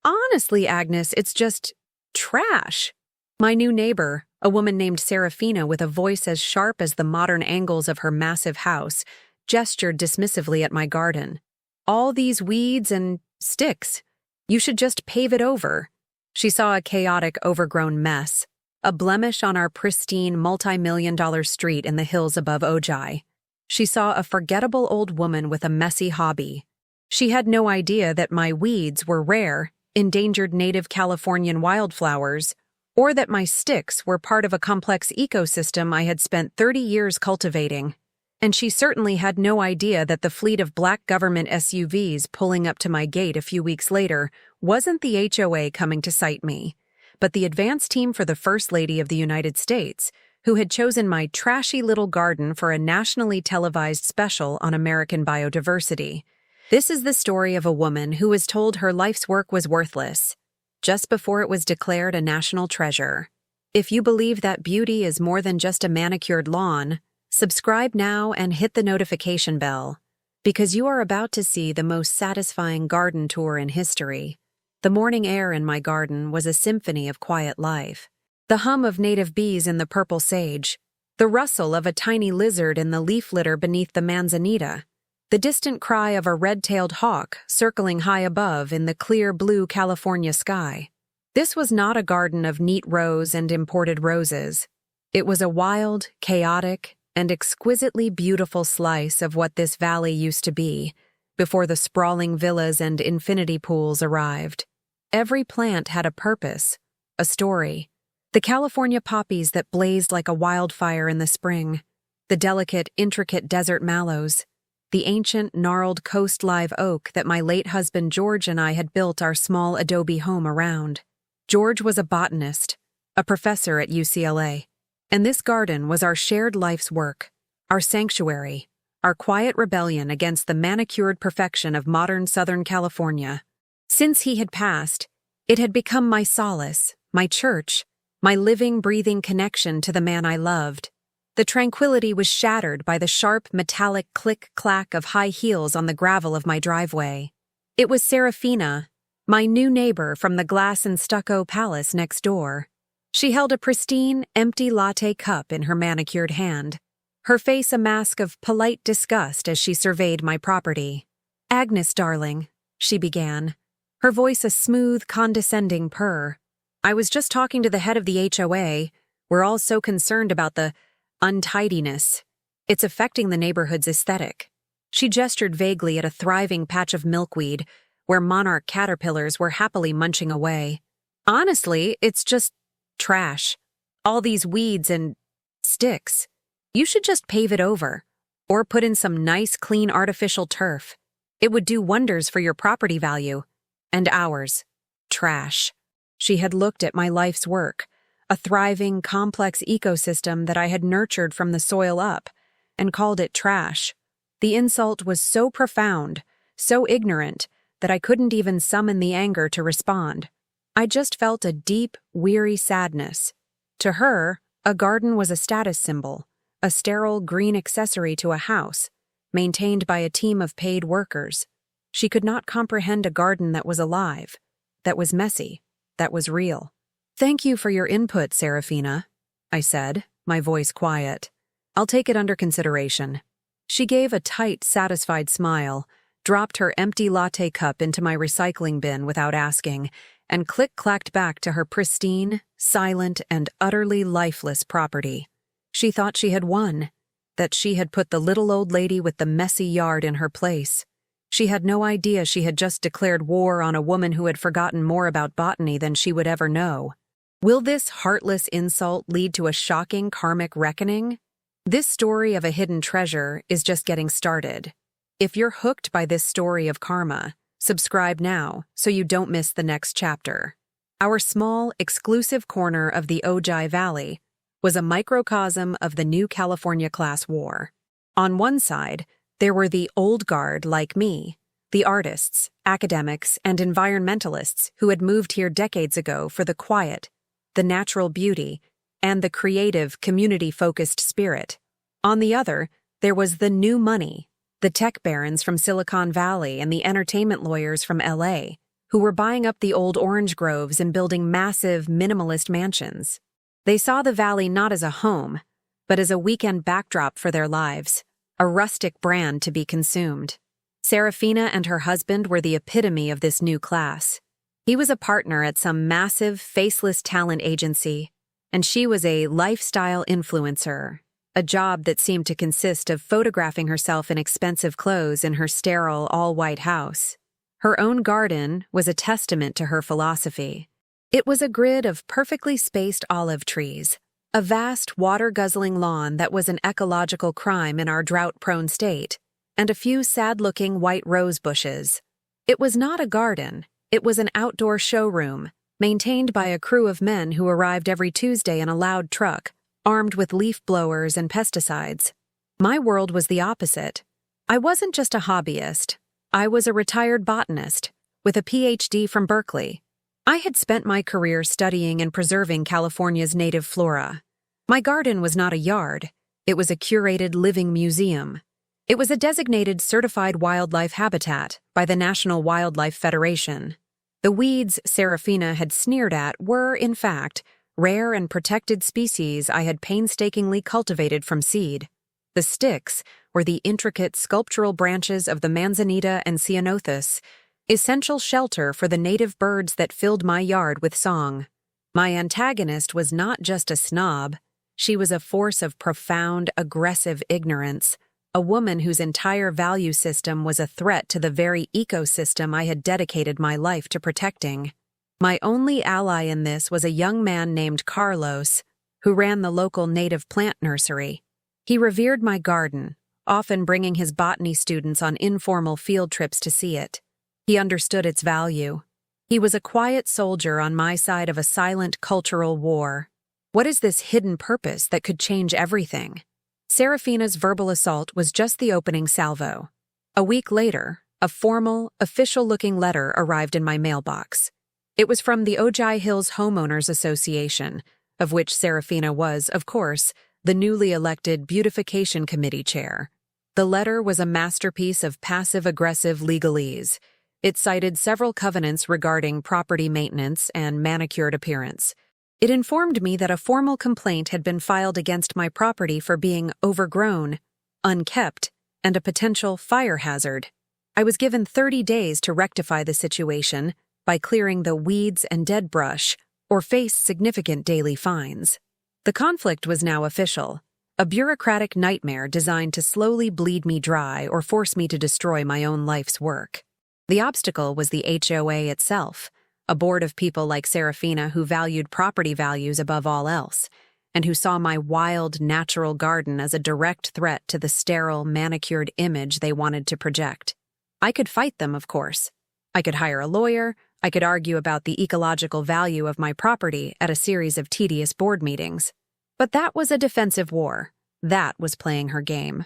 Honestly, Agnes, it's just trash. My new neighbor, a woman named Serafina with a voice as sharp as the modern angles of her massive house, gestured dismissively at my garden. All these weeds and sticks. You should just pave it over. She saw a chaotic, overgrown mess, a blemish on our pristine, multi-million-dollar street in the hills above Ojai. She saw a forgettable old woman with a messy hobby. She had no idea that my weeds were rare, endangered native Californian wildflowers, or that my sticks were part of a complex ecosystem I had spent 30 years cultivating. And she certainly had no idea that the fleet of black government SUVs pulling up to my gate a few weeks later wasn't the HOA coming to cite me, but the advance team for the First Lady of the United States, who had chosen my trashy little garden for a nationally televised special on American biodiversity. This is the story of a woman who was told her life's work was worthless, just before it was declared a national treasure. If you believe that beauty is more than just a manicured lawn, subscribe now and hit the notification bell, because you are about to see the most satisfying garden tour in history. The morning air in my garden was a symphony of quiet life. The hum of native bees in the purple sage, the rustle of a tiny lizard in the leaf litter beneath the manzanita, the distant cry of a red-tailed hawk circling high above in the clear blue California sky. This was not a garden of neat rows and imported roses. It was a wild, chaotic, and exquisitely beautiful slice of what this valley used to be, before the sprawling villas and infinity pools arrived. Every plant had a purpose, a story. The California poppies that blazed like a wildfire in the spring, the delicate, intricate desert mallows, the ancient, gnarled coast live oak that my late husband George and I had built our small adobe home around. George was a botanist, a professor at UCLA, and this garden was our shared life's work, our sanctuary, our quiet rebellion against the manicured perfection of modern Southern California. Since he had passed, it had become my solace, my church, my living, breathing connection to the man I loved. The tranquility was shattered by the sharp, metallic click-clack of high heels on the gravel of my driveway. It was Serafina, my new neighbor from the glass and stucco palace next door. She held a pristine, empty latte cup in her manicured hand, her face a mask of polite disgust as she surveyed my property. "Agnes, darling," she began, her voice a smooth, condescending purr. "I was just talking to the head of the HOA. We're all so concerned about the untidiness. It's affecting the neighborhood's aesthetic." She gestured vaguely at a thriving patch of milkweed where monarch caterpillars were happily munching away. "Honestly, it's just trash. All these weeds and sticks. You should just pave it over, or put in some nice, clean artificial turf. It would do wonders for your property value. And ours. Trash." She had looked at my life's work, a thriving, complex ecosystem that I had nurtured from the soil up, and called it trash. The insult was so profound, so ignorant, that I couldn't even summon the anger to respond. I just felt a deep, weary sadness. To her, a garden was a status symbol, a sterile green accessory to a house, maintained by a team of paid workers. She could not comprehend a garden that was alive, that was messy, that was real. "Thank you for your input, Serafina," I said, my voice quiet. "I'll take it under consideration." She gave a tight, satisfied smile, dropped her empty latte cup into my recycling bin without asking, and click-clacked back to her pristine, silent, and utterly lifeless property. She thought she had won, that she had put the little old lady with the messy yard in her place. She had no idea she had just declared war on a woman who had forgotten more about botany than she would ever know. Will this heartless insult lead to a shocking karmic reckoning? This story of a hidden treasure is just getting started. If you're hooked by this story of karma, subscribe now so you don't miss the next chapter. Our small, exclusive corner of the Ojai Valley was a microcosm of the new California class war. On one side, there were the old guard like me, the artists, academics, and environmentalists who had moved here decades ago for the quiet, the natural beauty, and the creative, community-focused spirit. On the other, there was the new money, the tech barons from Silicon Valley and the entertainment lawyers from LA, who were buying up the old orange groves and building massive, minimalist mansions. They saw the valley not as a home, but as a weekend backdrop for their lives, a rustic brand to be consumed. Serafina and her husband were the epitome of this new class. He was a partner at some massive, faceless talent agency, and she was a lifestyle influencer, a job that seemed to consist of photographing herself in expensive clothes in her sterile, all-white house. Her own garden was a testament to her philosophy. It was a grid of perfectly spaced olive trees, a vast, water-guzzling lawn that was an ecological crime in our drought-prone state, and a few sad-looking white rose bushes. It was not a garden, it was an outdoor showroom, maintained by a crew of men who arrived every Tuesday in a loud truck, armed with leaf blowers and pesticides. My world was the opposite. I wasn't just a hobbyist. I was a retired botanist, with a PhD from Berkeley. I had spent my career studying and preserving California's native flora. My garden was not a yard. It was a curated living museum. It was a designated certified wildlife habitat by the National Wildlife Federation. The weeds Serafina had sneered at were, in fact, rare and protected species I had painstakingly cultivated from seed. The sticks were the intricate sculptural branches of the manzanita and ceanothus, essential shelter for the native birds that filled my yard with song. My antagonist was not just a snob. She was a force of profound, aggressive ignorance, a woman whose entire value system was a threat to the very ecosystem I had dedicated my life to protecting. My only ally in this was a young man named Carlos, who ran the local native plant nursery. He revered my garden, often bringing his botany students on informal field trips to see it. He understood its value. He was a quiet soldier on my side of a silent cultural war. What is this hidden purpose that could change everything? Serafina's verbal assault was just the opening salvo. A week later, a formal, official-looking letter arrived in my mailbox. It was from the Ojai Hills Homeowners Association, of which Serafina was, of course, the newly elected Beautification Committee chair. The letter was a masterpiece of passive-aggressive legalese. It cited several covenants regarding property maintenance and manicured appearance. It informed me that a formal complaint had been filed against my property for being overgrown, unkept, and a potential fire hazard. I was given 30 days to rectify the situation by clearing the weeds and dead brush or face significant daily fines. The conflict was now official, a bureaucratic nightmare designed to slowly bleed me dry or force me to destroy my own life's work. The obstacle was the HOA itself, a board of people like Serafina who valued property values above all else, and who saw my wild, natural garden as a direct threat to the sterile, manicured image they wanted to project. I could fight them, of course. I could hire a lawyer, I could argue about the ecological value of my property at a series of tedious board meetings. But that was a defensive war. That was playing her game.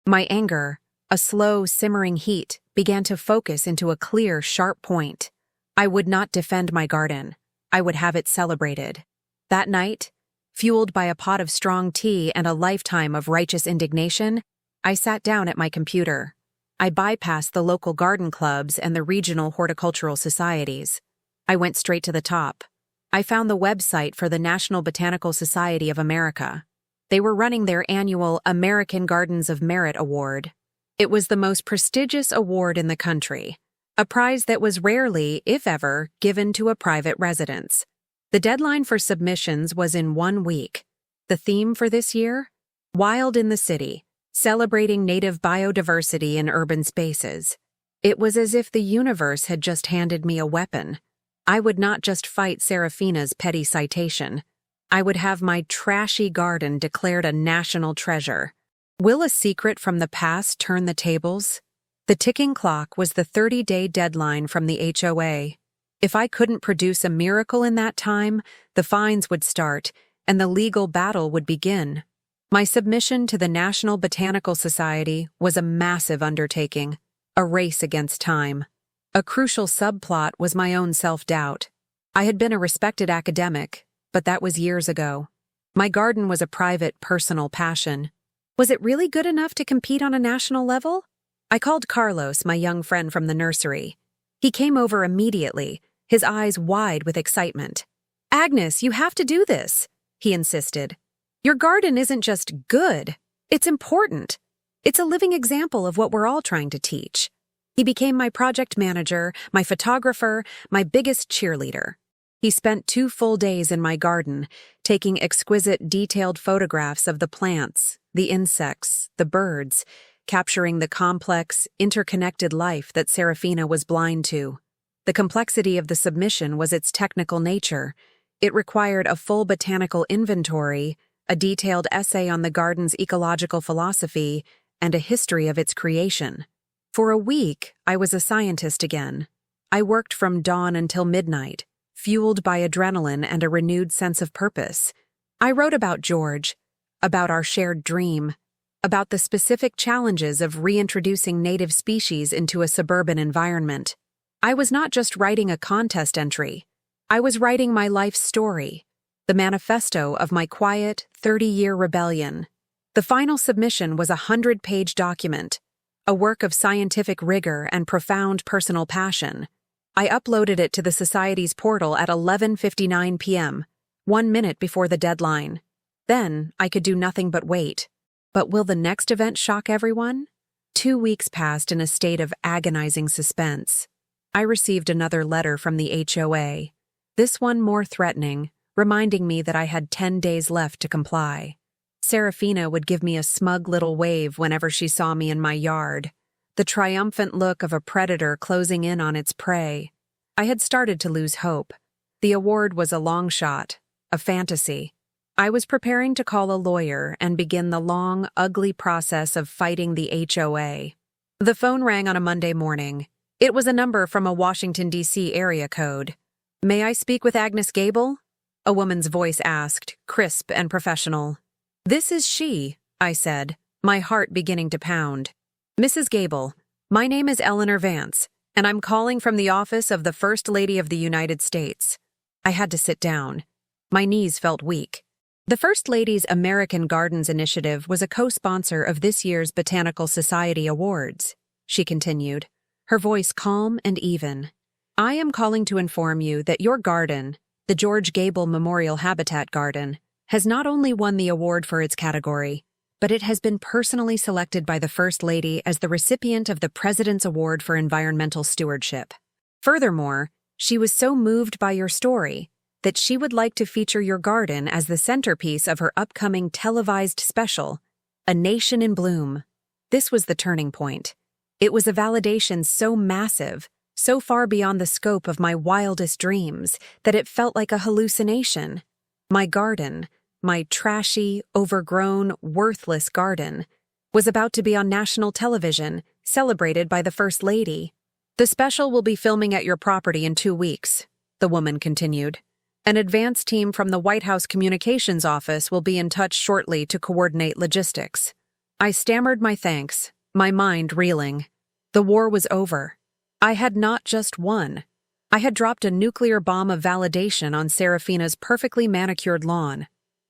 My anger, a slow, simmering heat, began to focus into a clear, sharp point. I would not defend my garden. I would have it celebrated. That night, fueled by a pot of strong tea and a lifetime of righteous indignation, I sat down at my computer. I bypassed the local garden clubs and the regional horticultural societies. I went straight to the top. I found the website for the National Botanical Society of America. They were running their annual American Gardens of Merit Award. It was the most prestigious award in the country, a prize that was rarely, if ever, given to a private residence. The deadline for submissions was in 1 week. The theme for this year? Wild in the City, celebrating native biodiversity in urban spaces. It was as if the universe had just handed me a weapon. I would not just fight Serafina's petty citation. I would have my trashy garden declared a national treasure. Will a secret from the past turn the tables? The ticking clock was the 30-day deadline from the HOA. If I couldn't produce a miracle in that time, the fines would start, and the legal battle would begin. My submission to the National Botanical Society was a massive undertaking, a race against time. A crucial subplot was my own self-doubt. I had been a respected academic, but that was years ago. My garden was a private, personal passion. Was it really good enough to compete on a national level? I called Carlos, my young friend from the nursery. He came over immediately, his eyes wide with excitement. "Agnes, you have to do this," he insisted. "Your garden isn't just good, it's important. It's a living example of what we're all trying to teach." He became my project manager, my photographer, my biggest cheerleader. He spent 2 full days in my garden, taking exquisite, detailed photographs of the plants, the insects, the birds, capturing the complex, interconnected life that Serafina was blind to. The complexity of the submission was its technical nature. It required a full botanical inventory, a detailed essay on the garden's ecological philosophy, and a history of its creation. For a week, I was a scientist again. I worked from dawn until midnight, fueled by adrenaline and a renewed sense of purpose. I wrote about George, about our shared dream, about the specific challenges of reintroducing native species into a suburban environment. I was not just writing a contest entry. I was writing my life story, the manifesto of my quiet, 30-year rebellion. The final submission was a 100-page document, a work of scientific rigor and profound personal passion. I uploaded it to the Society's portal at 11:59 p.m., 1 minute before the deadline. Then I could do nothing but wait. But will the next event shock everyone? 2 weeks passed in a state of agonizing suspense. I received another letter from the HOA, this one more threatening, reminding me that I had 10 days left to comply. Serafina would give me a smug little wave whenever she saw me in my yard, the triumphant look of a predator closing in on its prey. I had started to lose hope. The award was a long shot, a fantasy. I was preparing to call a lawyer and begin the long, ugly process of fighting the HOA. The phone rang on a Monday morning. It was a number from a Washington, D.C. area code. "May I speak with Agnes Gable?" a woman's voice asked, crisp and professional. "This is she," I said, my heart beginning to pound. "Mrs. Gable, my name is Eleanor Vance, and I'm calling from the office of the First Lady of the United States." I had to sit down. My knees felt weak. The First Lady's American Gardens Initiative was a co-sponsor of this year's Botanical Society Awards, she continued, her voice calm and even. "I am calling to inform you that your garden, the George Gable Memorial Habitat Garden, has not only won the award for its category, but it has been personally selected by the First Lady as the recipient of the President's Award for Environmental Stewardship. Furthermore, she was so moved by your story that she would like to feature your garden as the centerpiece of her upcoming televised special, A Nation in Bloom." This was the turning point. It was a validation so massive, so far beyond the scope of my wildest dreams, that it felt like a hallucination. My garden, my trashy, overgrown, worthless garden, was about to be on national television, celebrated by the First Lady. "The special will be filming at your property in 2 weeks," the woman continued. "An advance team from the White House Communications Office will be in touch shortly to coordinate logistics." I stammered my thanks, my mind reeling. The war was over. I had not just won. I had dropped a nuclear bomb of validation on Serafina's perfectly manicured lawn.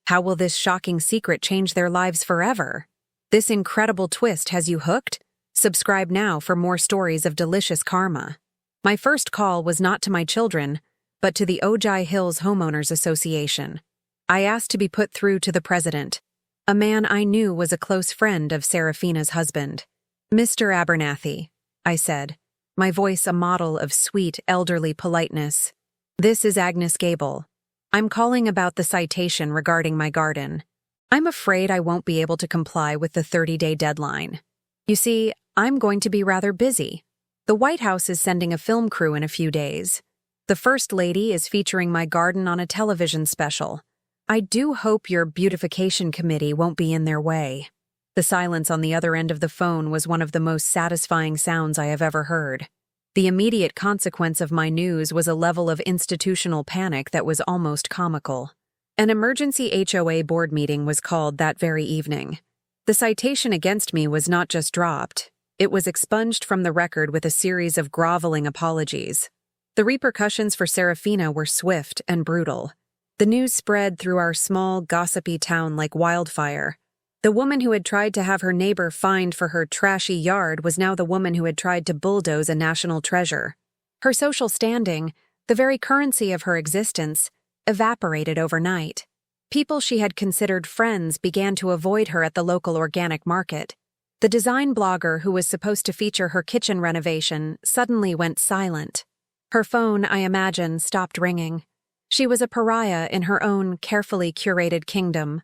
How will this shocking secret change their lives forever? This incredible twist has you hooked? Subscribe now for more stories of delicious karma. My first call was not to my children, but to the Ojai Hills Homeowners Association. I asked to be put through to the president, a man I knew was a close friend of Serafina's husband. "Mr. Abernathy," I said, my voice a model of sweet, elderly politeness. "This is Agnes Gable. I'm calling about the citation regarding my garden. I'm afraid I won't be able to comply with the 30-day deadline. You see, I'm going to be rather busy. The White House is sending a film crew in a few days. The First Lady is featuring my garden on a television special. I do hope your beautification committee won't be in their way." The silence on the other end of the phone was one of the most satisfying sounds I have ever heard. The immediate consequence of my news was a level of institutional panic that was almost comical. An emergency HOA board meeting was called that very evening. The citation against me was not just dropped, it was expunged from the record with a series of groveling apologies. The repercussions for Serafina were swift and brutal. The news spread through our small, gossipy town like wildfire. The woman who had tried to have her neighbor fined for her trashy yard was now the woman who had tried to bulldoze a national treasure. Her social standing, the very currency of her existence, evaporated overnight. People she had considered friends began to avoid her at the local organic market. The design blogger who was supposed to feature her kitchen renovation suddenly went silent. Her phone, I imagine, stopped ringing. She was a pariah in her own carefully curated kingdom.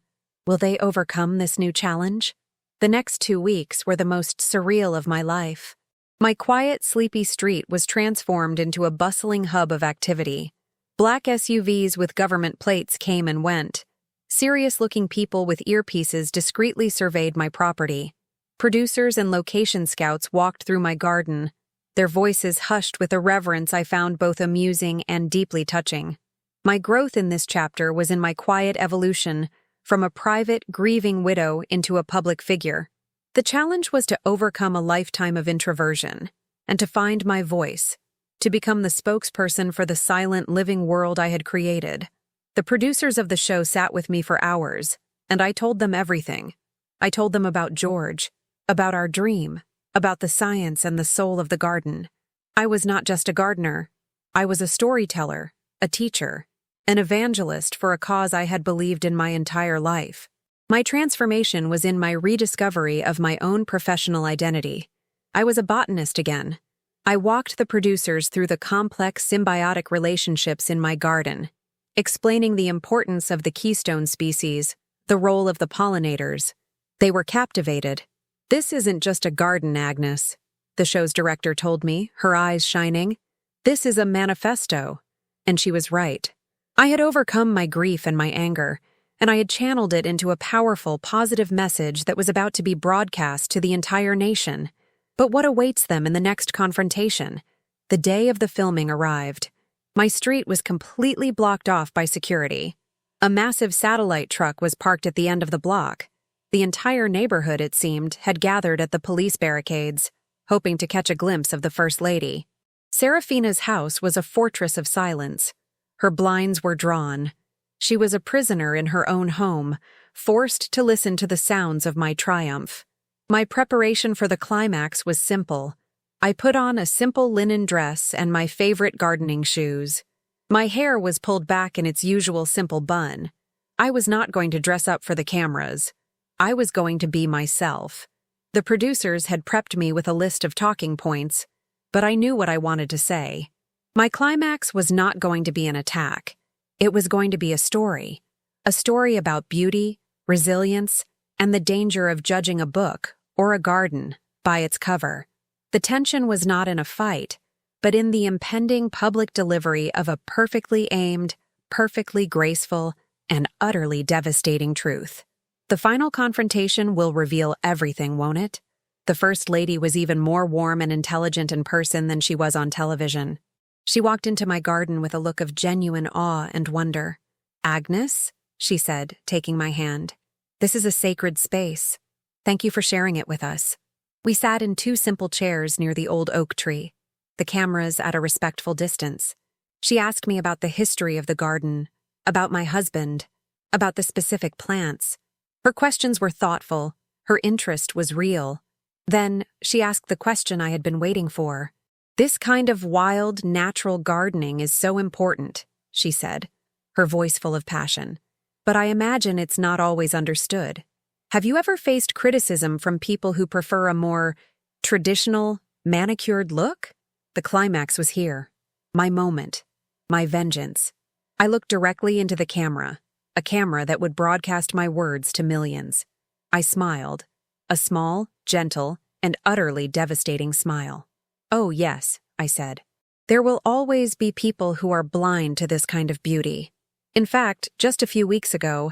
Will they overcome this new challenge? The next 2 weeks were the most surreal of my life. My quiet, sleepy street was transformed into a bustling hub of activity. Black SUVs with government plates came and went. Serious-looking people with earpieces discreetly surveyed my property. Producers and location scouts walked through my garden, their voices hushed with a reverence I found both amusing and deeply touching. My growth in this chapter was in my quiet evolution from a private, grieving widow into a public figure. The challenge was to overcome a lifetime of introversion and to find my voice, to become the spokesperson for the silent, living world I had created. The producers of the show sat with me for hours, and I told them everything. I told them about George, about our dream, about the science and the soul of the garden. I was not just a gardener. I was a storyteller, a teacher, an evangelist for a cause I had believed in my entire life. My transformation was in my rediscovery of my own professional identity. I was a botanist again. I walked the producers through the complex symbiotic relationships in my garden, explaining the importance of the keystone species, the role of the pollinators. They were captivated. "This isn't just a garden, Agnes," the show's director told me, her eyes shining. "This is a manifesto." And she was right. I had overcome my grief and my anger, and I had channeled it into a powerful, positive message that was about to be broadcast to the entire nation. But what awaits them in the next confrontation? The day of the filming arrived. My street was completely blocked off by security. A massive satellite truck was parked at the end of the block. The entire neighborhood, it seemed, had gathered at the police barricades, hoping to catch a glimpse of the First Lady. Serafina's house was a fortress of silence. Her blinds were drawn. She was a prisoner in her own home, forced to listen to the sounds of my triumph. My preparation for the climax was simple. I put on a simple linen dress and my favorite gardening shoes. My hair was pulled back in its usual simple bun. I was not going to dress up for the cameras. I was going to be myself. The producers had prepped me with a list of talking points, but I knew what I wanted to say. My climax was not going to be an attack. It was going to be a story about beauty, resilience, and the danger of judging a book or a garden by its cover. The tension was not in a fight, but in the impending public delivery of a perfectly aimed, perfectly graceful, and utterly devastating truth. The final confrontation will reveal everything, won't it? The First Lady was even more warm and intelligent in person than she was on television. She walked into my garden with a look of genuine awe and wonder. "Agnes," she said, taking my hand, "this is a sacred space. Thank you for sharing it with us." We sat in 2 simple chairs near the old oak tree, the cameras at a respectful distance. She asked me about the history of the garden, about my husband, about the specific plants. Her questions were thoughtful, her interest was real. Then she asked the question I had been waiting for. "This kind of wild, natural gardening is so important," she said, her voice full of passion. "But I imagine it's not always understood. Have you ever faced criticism from people who prefer a more traditional, manicured look?" The climax was here. My moment. My vengeance. I looked directly into the camera, a camera that would broadcast my words to millions. I smiled. A small, gentle, and utterly devastating smile. "Oh, yes," I said. "There will always be people who are blind to this kind of beauty. In fact, just a few weeks ago,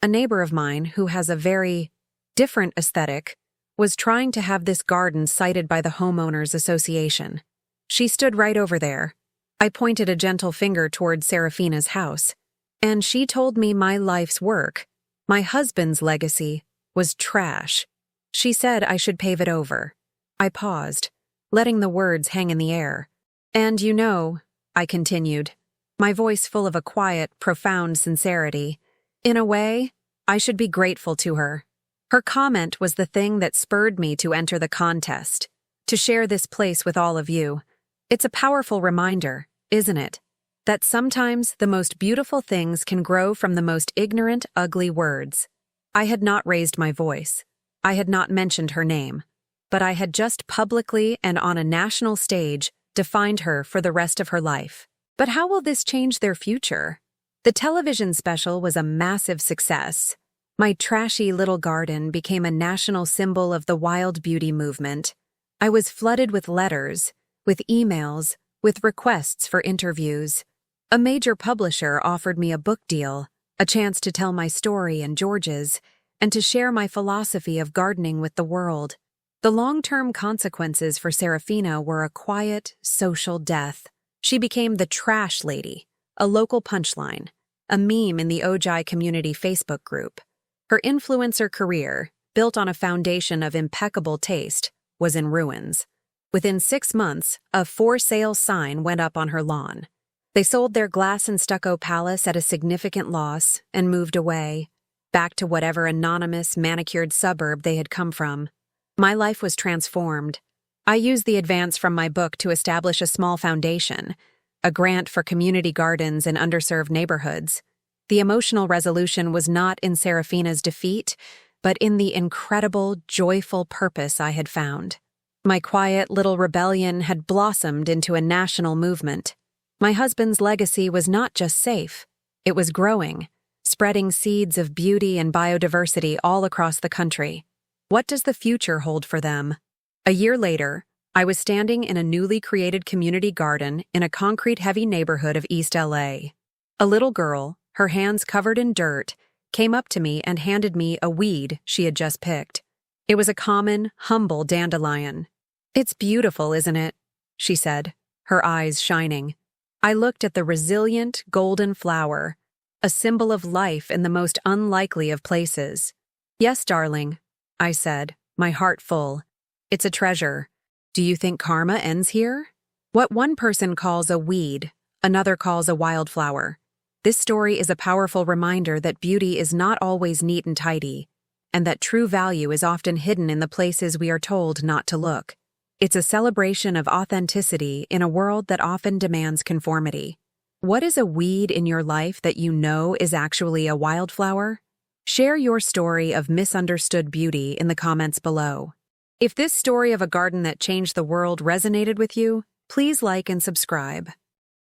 a neighbor of mine who has a very different aesthetic was trying to have this garden cited by the Homeowners Association. She stood right over there." I pointed a gentle finger toward Serafina's house. "And she told me my life's work, my husband's legacy, was trash. She said I should pave it over." I paused, letting the words hang in the air. "And you know," I continued, my voice full of a quiet, profound sincerity, "in a way, I should be grateful to her. Her comment was the thing that spurred me to enter the contest, to share this place with all of you. It's a powerful reminder, isn't it? That sometimes the most beautiful things can grow from the most ignorant, ugly words. I had not raised my voice. I had not mentioned her name. But I had just publicly and on a national stage defined her for the rest of her life. But how will this change their future? The television special was a massive success. My trashy little garden became a national symbol of the wild beauty movement. I was flooded with letters, with emails, with requests for interviews. A major publisher offered me a book deal, a chance to tell my story and George's, and to share my philosophy of gardening with the world. The long-term consequences for Serafina were a quiet, social death. She became the trash lady, a local punchline, a meme in the Ojai community Facebook group. Her influencer career, built on a foundation of impeccable taste, was in ruins. Within 6 months, a for sale sign went up on her lawn. They sold their glass and stucco palace at a significant loss and moved away, back to whatever anonymous, manicured suburb they had come from. My life was transformed. I used the advance from my book to establish a small foundation, a grant for community gardens in underserved neighborhoods. The emotional resolution was not in Serafina's defeat, but in the incredible, joyful purpose I had found. My quiet little rebellion had blossomed into a national movement. My husband's legacy was not just safe, it was growing, spreading seeds of beauty and biodiversity all across the country. What does the future hold for them? A year later, I was standing in a newly created community garden in a concrete-heavy neighborhood of East LA. A little girl, her hands covered in dirt, came up to me and handed me a weed she had just picked. It was a common, humble dandelion. "It's beautiful, isn't it?" she said, her eyes shining. I looked at the resilient, golden flower, a symbol of life in the most unlikely of places. "Yes, darling," I said, my heart full. "It's a treasure. Do you think karma ends here?" What one person calls a weed, another calls a wildflower. This story is a powerful reminder that beauty is not always neat and tidy, and that true value is often hidden in the places we are told not to look. It's a celebration of authenticity in a world that often demands conformity. What is a weed in your life that you know is actually a wildflower? Share your story of misunderstood beauty in the comments below. If this story of a garden that changed the world resonated with you, please like and subscribe.